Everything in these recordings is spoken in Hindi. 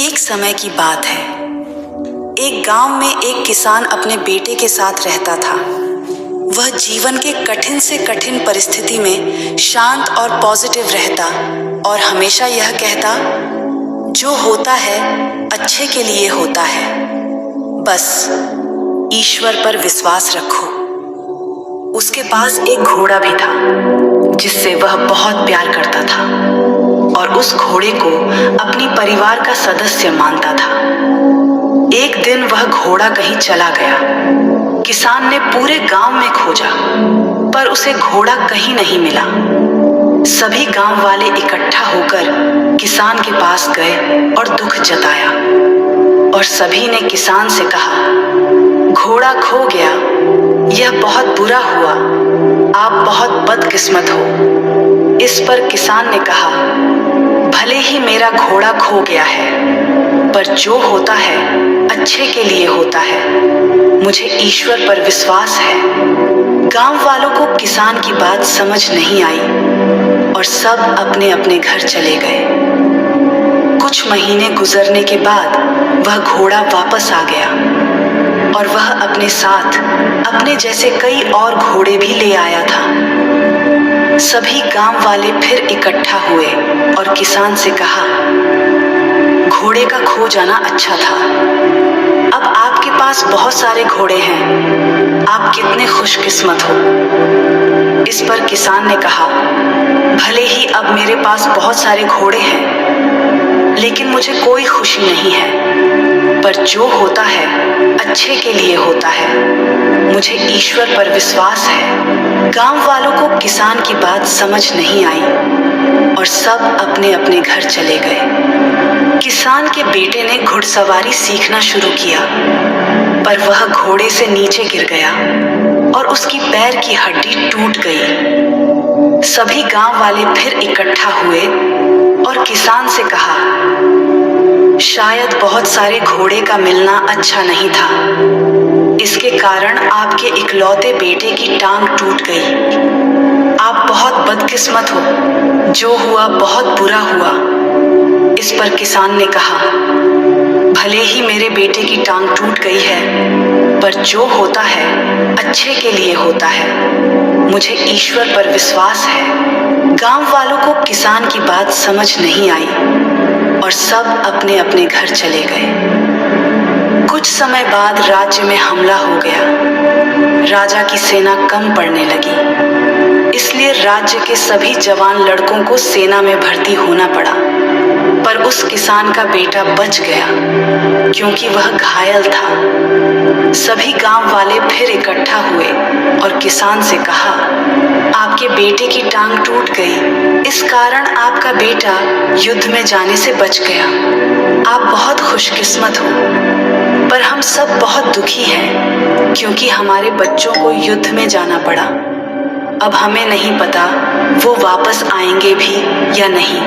एक समय की बात है। एक गांव में एक किसान अपने बेटे के साथ रहता था। वह जीवन के कठिन से कठिन परिस्थिति में शांत और पॉजिटिव रहता और हमेशा यह कहता, जो होता है अच्छे के लिए होता है, बस ईश्वर पर विश्वास रखो। उसके पास एक घोड़ा भी था जिससे वह बहुत प्यार करता था और उस घोड़े को अपनी परिवार का सदस्य मानता था। एक दिन वह घोड़ा कहीं चला गया। किसान ने पूरे गांव में खोजा, पर उसे घोड़ा कहीं नहीं मिला। सभी गांव वाले इकट्ठा होकर किसान के पास गए और दुख जताया और सभी ने किसान से कहा, घोड़ा खो गया, यह बहुत बुरा हुआ, आप बहुत बदकिस्मत हो। इस पर किसान ने कहा, भले ही मेरा घोड़ा खो गया है, पर जो होता है अच्छे के लिए होता है। मुझे ईश्वर पर विश्वास है। गांव वालों को किसान की बात समझ नहीं आई और सब अपने अपने घर चले गए। कुछ महीने गुजरने के बाद वह घोड़ा वापस आ गया और वह अपने साथ अपने जैसे कई और घोड़े भी ले आया था। सभी गांव वाले फिर इकट्ठा हुए और किसान से कहा, घोड़े का खो जाना अच्छा था। अब आपके पास बहुत सारे घोड़े हैं, आप कितने खुशकिस्मत हो। इस पर किसान ने कहा, भले ही अब मेरे पास बहुत सारे घोड़े हैं, लेकिन मुझे कोई खुशी नहीं है, पर जो होता है अच्छे के लिए होता है। मुझे ईश्वर पर विश्वास है। गांव वालों को किसान की बात समझ नहीं आई और सब अपने अपने घर चले गए। किसान के बेटे ने घुड़सवारी सीखना शुरू किया, पर वह घोड़े से नीचे गिर गया और उसकी पैर की हड्डी टूट गई। सभी गांव वाले फिर इकट्ठा हुए और किसान से कहा, शायद बहुत सारे घोड़े का मिलना अच्छा नहीं था। इसके कारण आपके इकलौते बेटे की टांग टूट गई। आप बहुत बदकिस्मत हो। जो हुआ बहुत बुरा हुआ। इस पर किसान ने कहा, भले ही मेरे बेटे की टांग टूट गई है, पर जो होता है अच्छे के लिए होता है। मुझे ईश्वर पर विश्वास है। गांव वालों को किसान की बात समझ नहीं आई और सब अपने अपने घर चले गए। कुछ समय बाद राज्य में हमला हो गया। राजा की सेना कम पड़ने लगी, इसलिए राज्य के सभी जवान लड़कों को सेना में भर्ती होना पड़ा। पर उस किसान का बेटा बच गया क्योंकि वह घायल था। सभी गांव वाले फिर इकट्ठा हुए और किसान से कहा, आपके बेटे की टांग टूट गई, इस कारण आपका बेटा युद्ध में जाने से बच गया। आप बहुत खुशकिस्मत हो। पर हम सब बहुत दुखी हैं क्योंकि हमारे बच्चों को युद्ध में जाना पड़ा। अब हमें नहीं पता वो वापस आएंगे भी या नहीं।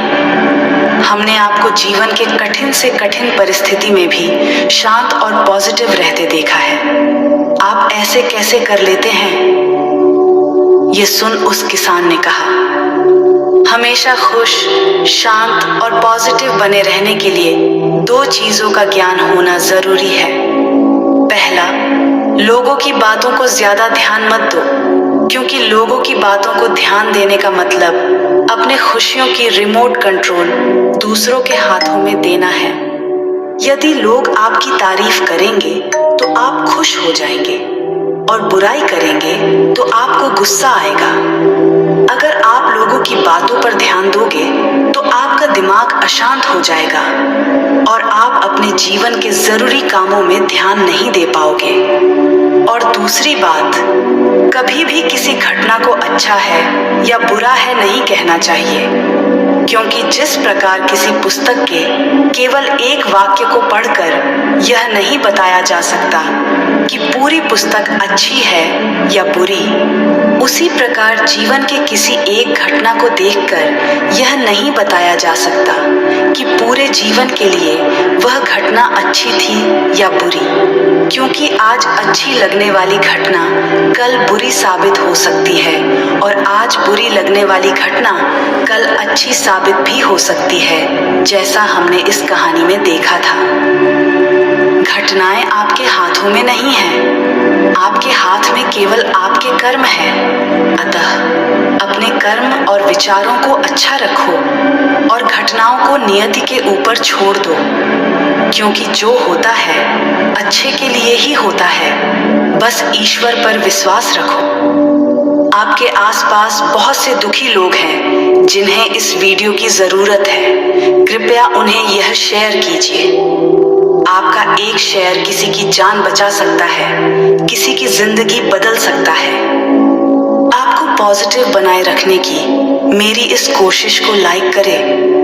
हमने आपको जीवन के कठिन से कठिन परिस्थिति में भी शांत और पॉजिटिव रहते देखा है। आप ऐसे कैसे कर लेते हैं? ये सुन उस किसान ने कहा, हमेशा खुश, शांत और पॉजिटिव बने रहने के लिए दो चीजों का ज्ञान होना जरूरी है। पहला, लोगों की बातों को ज्यादा ध्यान मत दो, क्योंकि लोगों की बातों को ध्यान देने का मतलब अपने खुशियों की रिमोट कंट्रोल दूसरों के हाथों में देना है। यदि लोग आपकी तारीफ करेंगे तो आप खुश हो जाएंगे और बुराई करेंगे तो आपको गुस्सा आएगा। अगर आप लोगों की बातों पर ध्यान दोगे तो आपका दिमाग अशांत हो जाएगा और आप अपने जीवन के जरूरी कामों में ध्यान नहीं दे पाओगे। और दूसरी बात, कभी भी किसी घटना को अच्छा है या बुरा है नहीं कहना चाहिए, क्योंकि जिस प्रकार किसी पुस्तक के केवल एक वाक्य को पढ़कर यह नहीं बताया जा सकता कि पूरी पुस्तक अच्छी है या बुरी, उसी प्रकार जीवन के किसी एक घटना को देखकर यह नहीं बताया जा सकता कि पूरे जीवन के लिए वह घटना अच्छी थी या बुरी। क्योंकि आज अच्छी लगने वाली घटना कल बुरी साबित हो सकती है और आज बुरी लगने वाली घटना कल अच्छी साबित भी हो सकती है, जैसा हमने इस कहानी में देखा था। घटनाएं आपके हाथों में नहीं हैं, आपके हाथ में केवल आपके कर्म हैं। अतः अपने कर्म और विचारों को अच्छा रखो और घटनाओं को नियति के ऊपर छोड़ दो, क्योंकि जो होता है अच्छे के लिए ही होता है। बस ईश्वर पर विश्वास रखो। आपके आसपास बहुत से दुखी लोग हैं जिन्हें इस वीडियो की जरूरत है। कृपया उन्हें यह शेयर कीजिए। आपका एक शेयर किसी की जान बचा सकता है, किसी की जिंदगी बदल सकता है। आपको पॉजिटिव बनाए रखने की मेरी इस कोशिश को लाइक करें